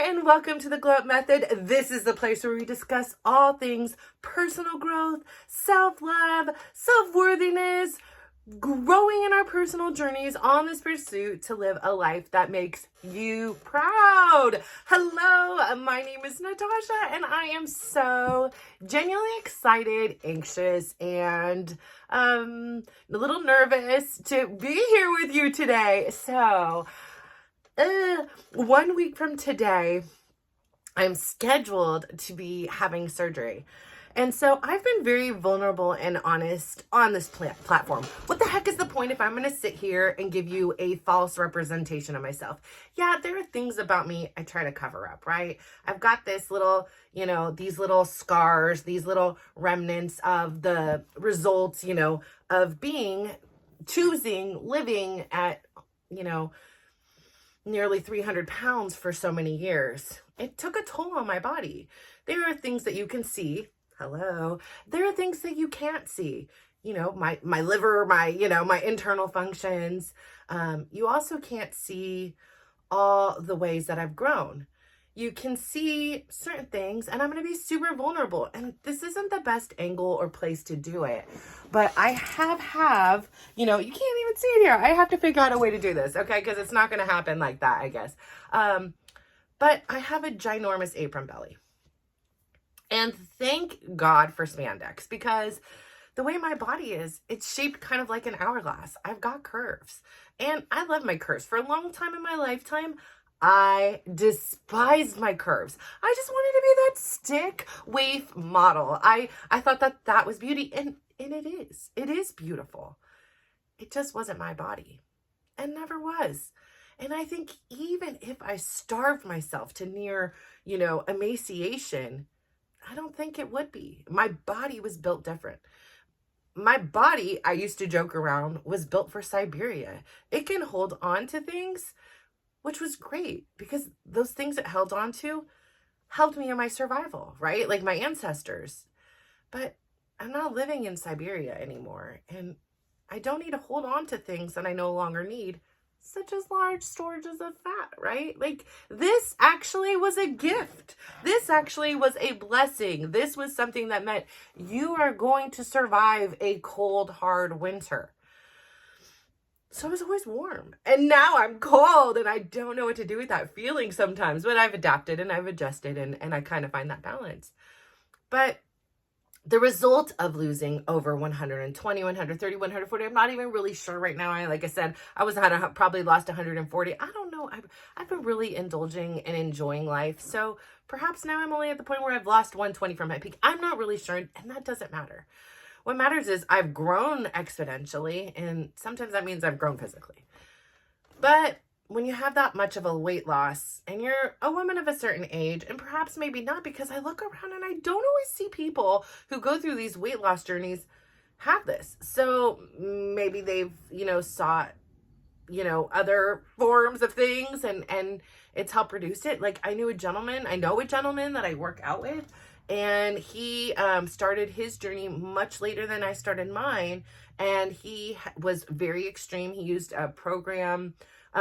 and welcome to the Glow Up Method. This is the place where we discuss all things personal growth, self-love, self-worthiness, growing in our personal journeys on this pursuit to live a life that makes you proud. Hello, my name is Natasha, and I am so genuinely excited, anxious, and a little nervous to be here with you today. So, 1 week from today, I'm scheduled to be having surgery. And so I've been very vulnerable and honest on this platform. What the heck is the point if I'm going to sit here and give you a false representation of myself? Yeah, there are things about me I try to cover up, right? I've got this little, these little scars, these little remnants of the results, of choosing, living at, nearly 300 pounds for so many years. It took a toll on my body. There are things that you can see. Hello. There are things that you can't see. My liver, my internal functions. You also can't see all the ways that I've grown. You can see certain things, and I'm going to be super vulnerable. And this isn't the best angle or place to do it. But I have, you can't even see it here. I have to figure out a way to do this, okay? Because it's not going to happen like that, I guess. But I have a ginormous apron belly. And thank God for spandex, because the way my body is, it's shaped kind of like an hourglass. I've got curves. And I love my curves. For a long time in my lifetime, I despised my curves. I just wanted to be that stick waif model. I thought that was beauty, and it is. It is beautiful. It just wasn't my body, and never was. And I think even if I starved myself to near, emaciation, I don't think it would be. My body was built different. My body, I used to joke around, was built for Siberia. It can hold on to things, which was great because those things it held on to helped me in my survival, right? Like my ancestors. But I'm not living in Siberia anymore, and I don't need to hold on to things that I no longer need, such as large storages of fat, right? Like this actually was a gift. This actually was a blessing. This was something that meant you are going to survive a cold, hard winter. So I was always warm, and now I'm cold, and I don't know what to do with that feeling sometimes, but I've adapted and I've adjusted, and I kind of find that balance. But the result of losing over 120, 130, 140, I'm not even really sure right now. Like I said, I probably lost 140. I don't know. I've been really indulging and enjoying life. So perhaps now I'm only at the point where I've lost 120 from my peak. I'm not really sure, and that doesn't matter. What matters is I've grown exponentially, and sometimes that means I've grown physically. But when you have that much of a weight loss and you're a woman of a certain age, and perhaps maybe not, because I look around and I don't always see people who go through these weight loss journeys have this. So maybe they've, sought, other forms of things and it's helped reduce it. Like I know a gentleman that I work out with, and he started his journey much later than I started mine. And he was very extreme. He used a program,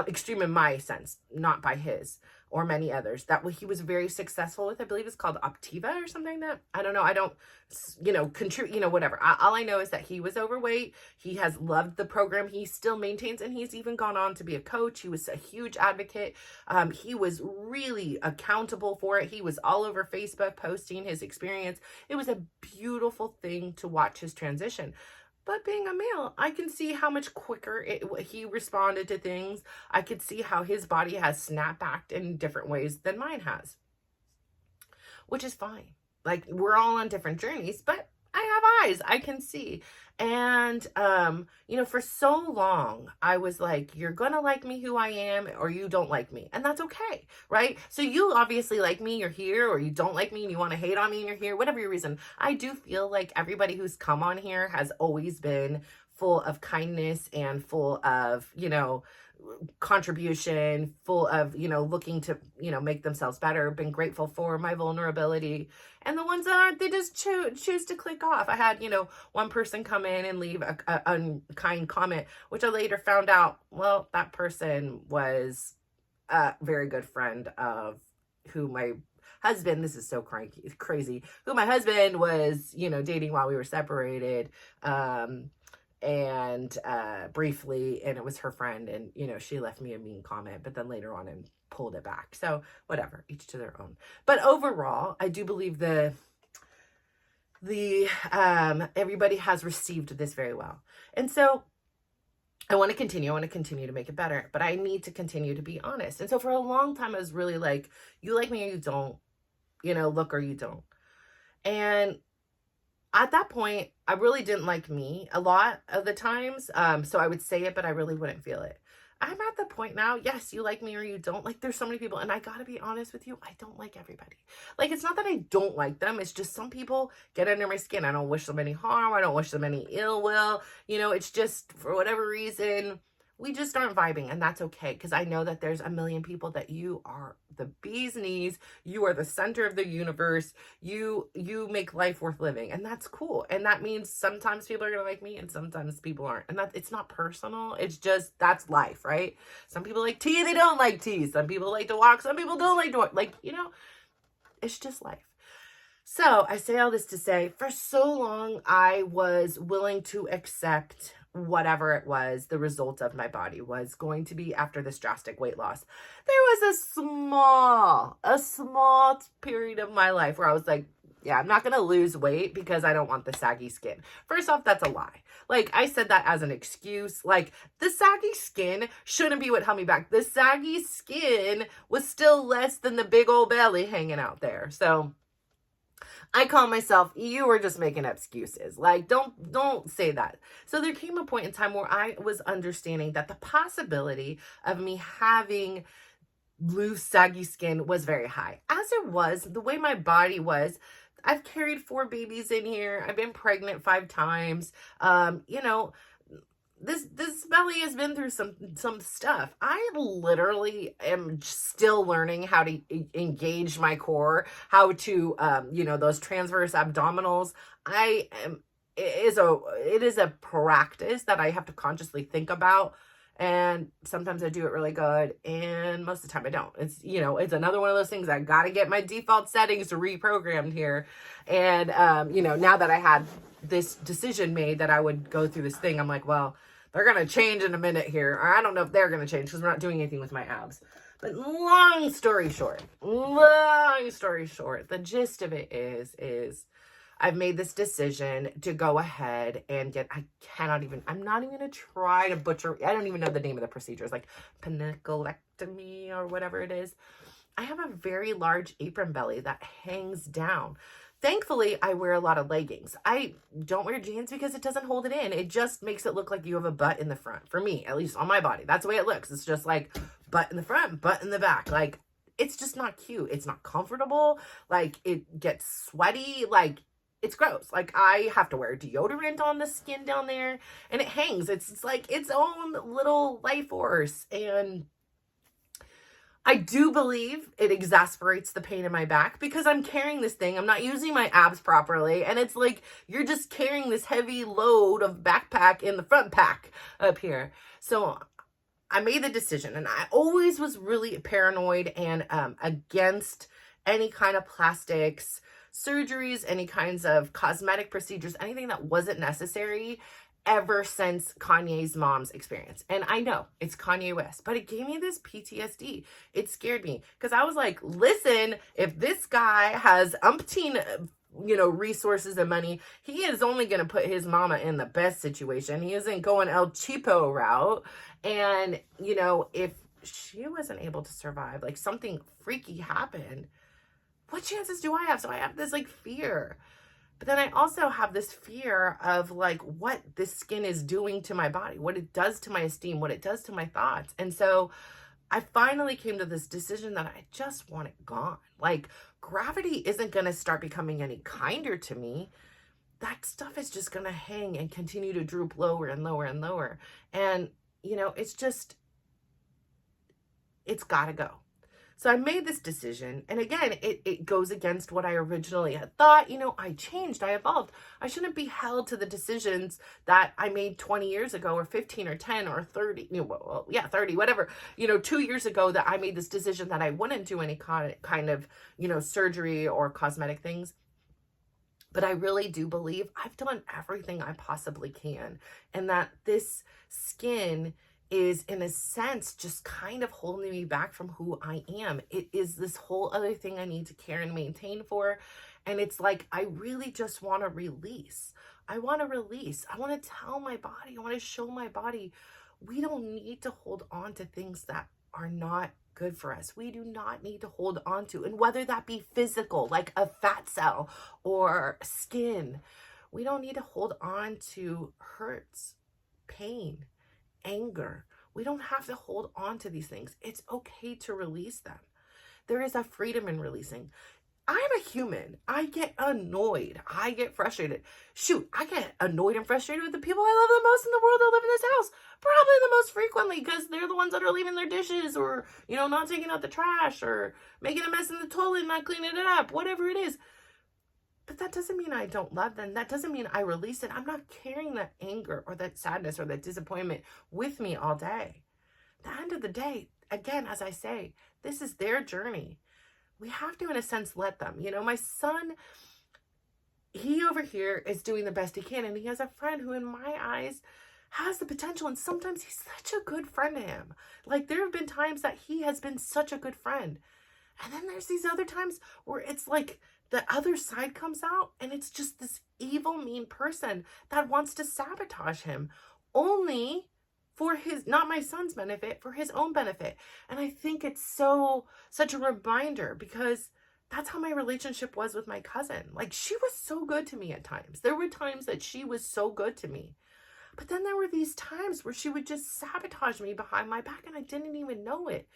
extreme in my sense, not by his or many others, that he was very successful with. I believe it's called Optiva or something like that. I don't know. I don't, contribute, whatever. All I know is that he was overweight. He has loved the program. He still maintains, and he's even gone on to be a coach. He was a huge advocate. He was really accountable for it. He was all over Facebook posting his experience. It was a beautiful thing to watch his transition. But being a male, I can see how much quicker he responded to things. I could see how his body has snapped back in different ways than mine has, which is fine. Like we're all on different journeys, but I have eyes, I can see. And, for so long, I was like, you're going to like me who I am, or you don't like me. And that's okay, right? So you obviously like me, you're here, or you don't like me and you want to hate on me and you're here, whatever your reason. I do feel like everybody who's come on here has always been full of kindness and full of, contribution, full of, looking to, make themselves better, been grateful for my vulnerability. And the ones that aren't, they just choose to click off. I had, one person come in and leave a unkind comment, which I later found out, well, that person was a very good friend of who my husband, this is so crazy, who my husband was, dating while we were separated. And briefly, and it was her friend, and she left me a mean comment, but then later on and pulled it back. So whatever, each to their own. But overall, I do believe the everybody has received this very well. And so I want to continue to make it better, but I need to continue to be honest. And so for a long time, I was really like, you like me or you don't, look or you don't. And at that point, I really didn't like me a lot of the times. So I would say it, but I really wouldn't feel it. I'm at the point now, yes, you like me or you don't. Like, there's so many people, and I gotta be honest with you, I don't like everybody. Like, it's not that I don't like them, it's just some people get under my skin. I don't wish them any harm, I don't wish them any ill will. It's just, for whatever reason, we just aren't vibing, and that's okay, because I know that there's a million people that you are the bee's knees, you are the center of the universe, you make life worth living, and that's cool. And that means sometimes people are gonna like me and sometimes people aren't, and that it's not personal, it's just, that's life, right? Some people like tea, they don't like tea. Some people like to walk, some people don't like to walk. Like, it's just life. So I say all this to say, for so long I was willing to accept whatever it was the result of my body was going to be after this drastic weight loss. There was a small period of my life where I was like, yeah, I'm not going to lose weight because I don't want the saggy skin. First off, that's a lie. Like, I said that as an excuse. Like, the saggy skin shouldn't be what held me back. The saggy skin was still less than the big old belly hanging out there. So I call myself, you were just making excuses. Like, don't say that. So there came a point in time where I was understanding that the possibility of me having loose, saggy skin was very high. As it was, the way my body was, I've carried 4 babies in here. I've been pregnant 5 times. This belly has been through some stuff. I literally am still learning how to engage my core, how to those transverse abdominals. It is a practice that I have to consciously think about, and sometimes I do it really good, and most of the time I don't. It's it's another one of those things I got to get my default settings reprogrammed here. And now that I had this decision made that I would go through this thing, I'm like, well, they're going to change in a minute here. Or I don't know if they're going to change because we're not doing anything with my abs. But long story short, the gist of it is I've made this decision to go ahead and I'm not even going to try to butcher. I don't even know the name of the procedure. It's like penniculectomy or whatever it is. I have a very large apron belly that hangs down. Thankfully, I wear a lot of leggings. I don't wear jeans because it doesn't hold it in. It just makes it look like you have a butt in the front. For me, at least on my body. That's the way it looks. It's just like butt in the front, butt in the back. Like, it's just not cute. It's not comfortable. Like, it gets sweaty. Like, it's gross. Like, I have to wear deodorant on the skin down there. And it hangs. It's like its own little life force. And I do believe it exasperates the pain in my back because I'm carrying this thing. I'm not using my abs properly. And it's like, you're just carrying this heavy load of backpack in the front pack up here. So I made the decision, and I always was really paranoid and against any kind of plastics, surgeries, any kinds of cosmetic procedures, anything that wasn't necessary, ever since Kanye's mom's experience. And I know it's Kanye West, but it gave me this PTSD. It scared me because I was like, listen, if this guy has umpteen resources and money, he is only going to put his mama in the best situation. He isn't going El Cheapo route. And if she wasn't able to survive, like something freaky happened, what chances do I have? So I have this like fear. But then I also have this fear of like what this skin is doing to my body, what it does to my esteem, what it does to my thoughts. And so I finally came to this decision that I just want it gone. Like, gravity isn't going to start becoming any kinder to me. That stuff is just going to hang and continue to droop lower and lower and lower. And, it's got to go. So I made this decision. And again, it goes against what I originally had thought. I changed, I evolved. I shouldn't be held to the decisions that I made 20 years ago, or 15 or 10 or 30, 30, whatever, 2 years ago, that I made this decision that I wouldn't do any kind of, surgery or cosmetic things. But I really do believe I've done everything I possibly can, and that this skin is, in a sense, just kind of holding me back from who I am. It is this whole other thing I need to care and maintain for. And it's like, I really just want to release. I want to release. I want to tell my body, I want to show my body, we don't need to hold on to things that are not good for us. We do not need to hold on to, and whether that be physical, like a fat cell, or skin, we don't need to hold on to hurts, pain, anger. We don't have to hold on to these things. It's okay to release them. There is a freedom in releasing. I'm a human. I get annoyed. I get frustrated. Shoot, I get annoyed and frustrated with the people I love the most in the world that live in this house. Probably the most frequently, because they're the ones that are leaving their dishes, or, not taking out the trash, or making a mess in the toilet and not cleaning it up, whatever it is. But that doesn't mean I don't love them. That doesn't mean I release it. I'm not carrying that anger or that sadness or that disappointment with me all day. At the end of the day, again, as I say, this is their journey. We have to, in a sense, let them. My son, he over here is doing the best he can, and he has a friend who, in my eyes, has the potential, and sometimes he's such a good friend to him. Like, there have been times that he has been such a good friend. And then there's these other times where it's like the other side comes out, and it's just this evil, mean person that wants to sabotage him, only for his, not my son's benefit, for his own benefit. And I think it's such a reminder, because that's how my relationship was with my cousin. Like, she was so good to me at times. There were times that she was so good to me. But then there were these times where she would just sabotage me behind my back, and I didn't even know it.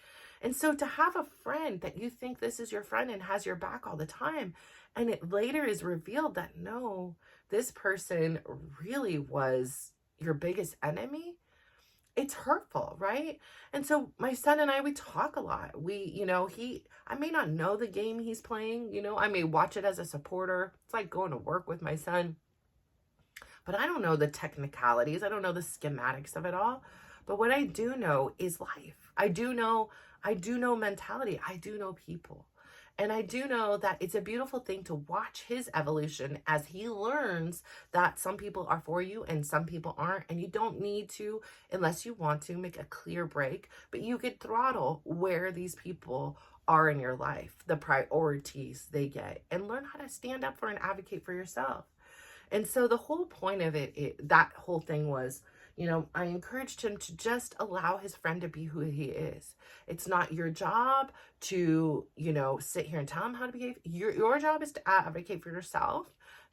And so to have a friend that you think this is your friend and has your back all the time, and it later is revealed that no, this person really was your biggest enemy, it's hurtful, right? And so my son and I, we talk a lot. I may not know the game he's playing, I may watch it as a supporter. It's like going to work with my son. But I don't know the technicalities. I don't know the schematics of it all. But what I do know is life. I do know mentality. I do know people. And I do know that it's a beautiful thing to watch his evolution as he learns that some people are for you and some people aren't. And you don't need to, unless you want to, make a clear break. But you could throttle where these people are in your life, the priorities they get, and learn how to stand up for and advocate for yourself. And so the whole point of that whole thing was, I encouraged him to just allow his friend to be who he is. It's not your job to, sit here and tell him how to behave. Your job is to advocate for yourself,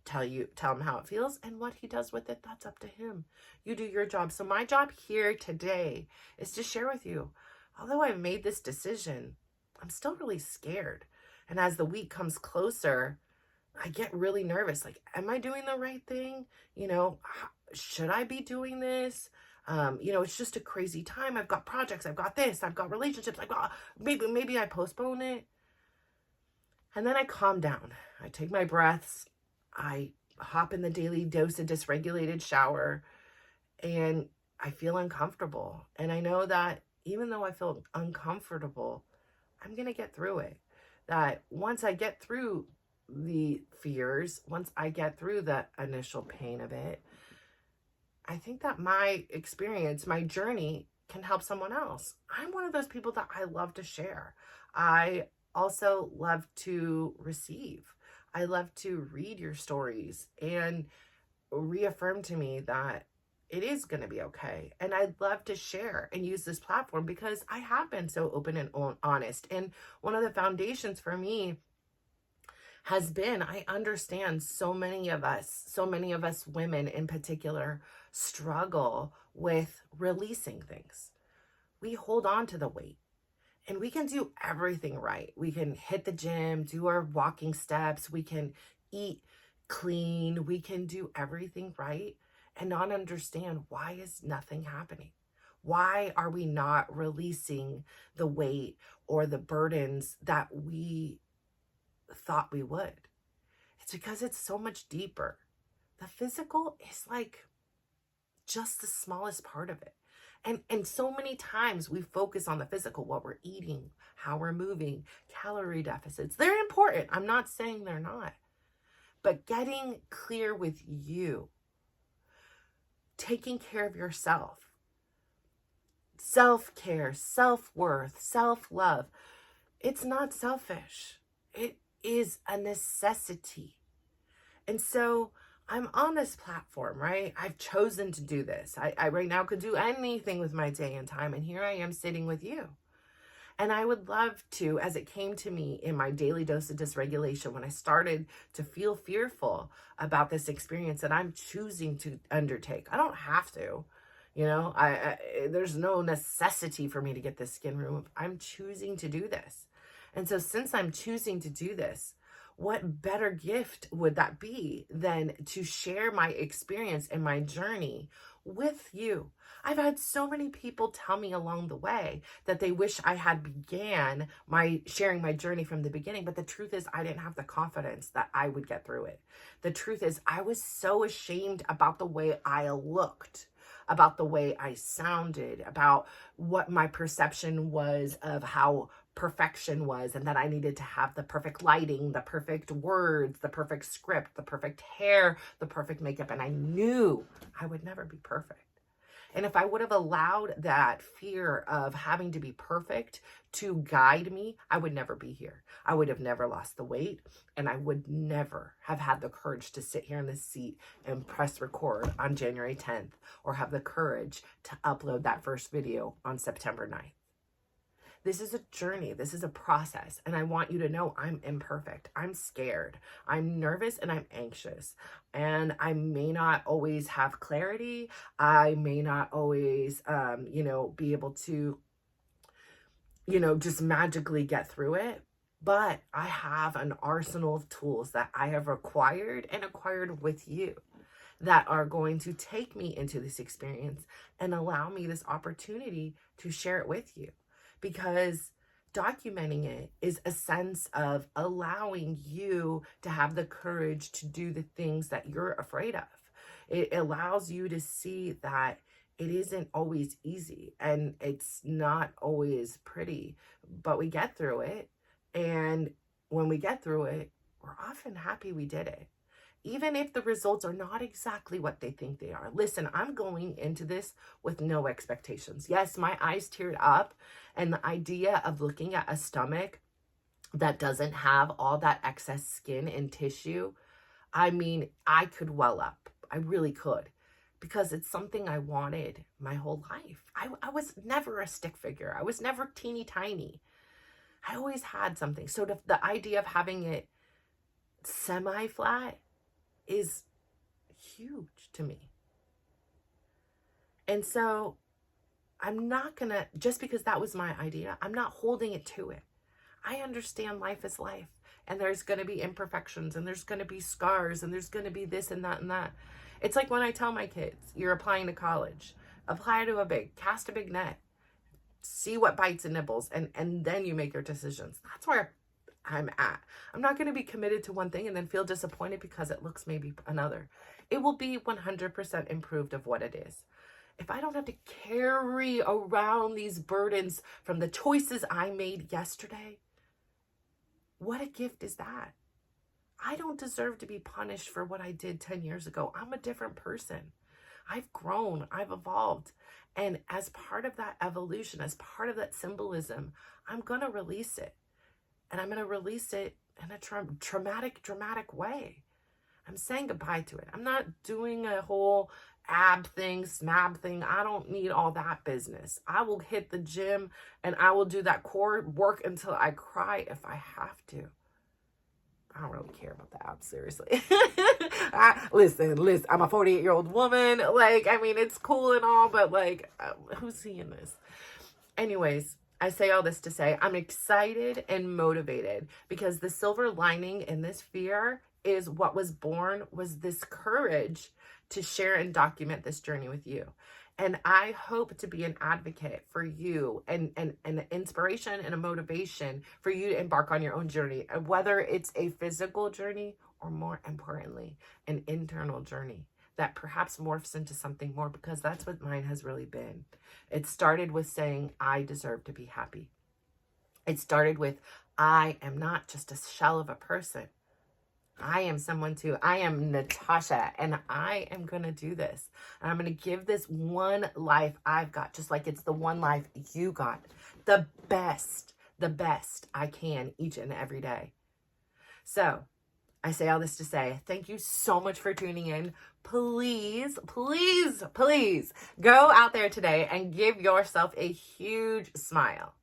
tell him how it feels, and what he does with it, that's up to him. You do your job. So my job here today is to share with you, although I've made this decision, I'm still really scared. And as the week comes closer, I get really nervous. Like, am I doing the right thing? Should I be doing this? It's just a crazy time. I've got projects. I've got this. I've got relationships. I've got, maybe I postpone it. And then I calm down. I take my breaths. I hop in the daily dose of dysregulated shower, and I feel uncomfortable. And I know that even though I feel uncomfortable, I'm going to get through it. That once I get through the fears, once I get through the initial pain of it, I think that my experience, my journey, can help someone else. I'm one of those people that I love to share. I also love to receive. I love to read your stories and reaffirm to me that it is going to be okay. And I'd love to share and use this platform because I have been so open and honest. And one of the foundations for me has been, I understand so many of us women in particular, struggle with releasing things. We hold on to the weight, and we can do everything right. We can hit the gym, do our walking steps, we can eat clean, we can do everything right and not understand, why is nothing happening? Why are we not releasing the weight or the burdens that we thought we would? It's because it's so much deeper. The physical is like just the smallest part of it. And so many times we focus on the physical, what we're eating, how we're moving, calorie deficits. They're important. I'm not saying they're not. But getting clear with you, taking care of yourself, self-care, self-worth, self-love, it's not selfish. It is a necessity. And so I'm on this platform, right? I've chosen to do this. I right now could do anything with my day and time. And here I am sitting with you. And I would love to, as it came to me in my daily dose of dysregulation, when I started to feel fearful about this experience that I'm choosing to undertake. I don't have to, you know, there's no necessity for me to get this skin removed. I'm choosing to do this. And so since I'm choosing to do this, what better gift would that be than to share my experience and my journey with you? I've had so many people tell me along the way that they wish I had began my sharing my journey from the beginning. But the truth is, I didn't have the confidence that I would get through it. The truth is, I was so ashamed about the way I looked, about the way I sounded, about what my perception was of how perfection was, and that I needed to have the perfect lighting, the perfect words, the perfect script, the perfect hair, the perfect makeup. And I knew I would never be perfect. And if I would have allowed that fear of having to be perfect to guide me, I would never be here. I would have never lost the weight, and I would never have had the courage to sit here in this seat and press record on January 10th, or have the courage to upload that first video on September 9th. This is a journey. This is a process. And I want you to know I'm imperfect. I'm scared. I'm nervous and I'm anxious. And I may not always have clarity. I may not always, be able to, just magically get through it. But I have an arsenal of tools that I have acquired with you that are going to take me into this experience and allow me this opportunity to share it with you. Because documenting it is a sense of allowing you to have the courage to do the things that you're afraid of. It allows you to see that it isn't always easy and it's not always pretty, but we get through it. And when we get through it, we're often happy we did it, even if the results are not exactly what they think they are. Listen, I'm going into this with no expectations. Yes, my eyes teared up, and the idea of looking at a stomach that doesn't have all that excess skin and tissue, I mean, I could well up. I really could, because it's something I wanted my whole life. I was never a stick figure. I was never teeny tiny. I always had something. So the idea of having it semi-flat is huge to me. And so I'm not gonna, just because that was my idea, I'm not holding it to it. I understand life is life, and there's gonna be imperfections, and there's gonna be scars, and there's gonna be this and that and that. It's like when I tell my kids, you're applying to college, apply to cast a big net, see what bites and nibbles, and then you make your decisions. That's where I'm at. I'm not going to be committed to one thing and then feel disappointed because it looks maybe another. It will be 100% improved of what it is. If I don't have to carry around these burdens from the choices I made yesterday, what a gift is that? I don't deserve to be punished for what I did 10 years ago. I'm a different person. I've grown, I've evolved. And as part of that evolution, as part of that symbolism, I'm going to release it. And I'm going to release it in a dramatic way. I'm saying goodbye to it. I'm not doing a whole ab thing, smab thing. I don't need all that business. I will hit the gym and I will do that core work until I cry if I have to. I don't really care about the abs, seriously. Listen, I'm a 48-year-old woman. It's cool and all, but who's seeing this? Anyways, I say all this to say I'm excited and motivated, because the silver lining in this fear is what was born was this courage to share and document this journey with you. And I hope to be an advocate for you and an inspiration and a motivation for you to embark on your own journey, whether it's a physical journey or, more importantly, an internal journey that perhaps morphs into something more, because that's what mine has really been. It started with saying, I deserve to be happy. It started with, I am not just a shell of a person. I am someone too. I am Natasha, and I am going to do this. And I'm going to give this one life I've got, just like it's the one life you got, the best I can each and every day. So I say all this to say, thank you so much for tuning in. Please, please, please go out there today and give yourself a huge smile.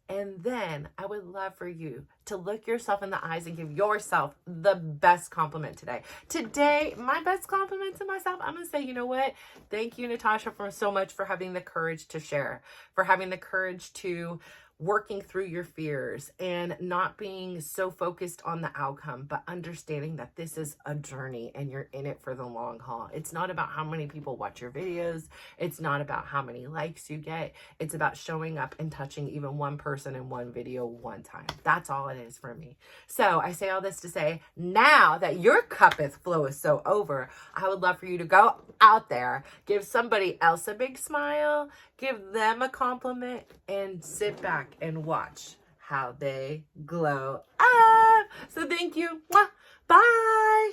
And then I would love for you to look yourself in the eyes and give yourself the best compliment today. Today, my best compliment to myself, I'm going to say, you know what? Thank you, Natasha, for so much for having the courage to share, for having the courage to working through your fears and not being so focused on the outcome, but understanding that this is a journey and you're in it for the long haul. It's not about how many people watch your videos. It's not about how many likes you get. It's about showing up and touching even one person in one video one time. That's all it is for me. So I say all this to say, now that your cup is flow is so over, I would love for you to go out there, give somebody else a big smile, give them a compliment, and sit back and watch how they glow up. So thank you. Bye.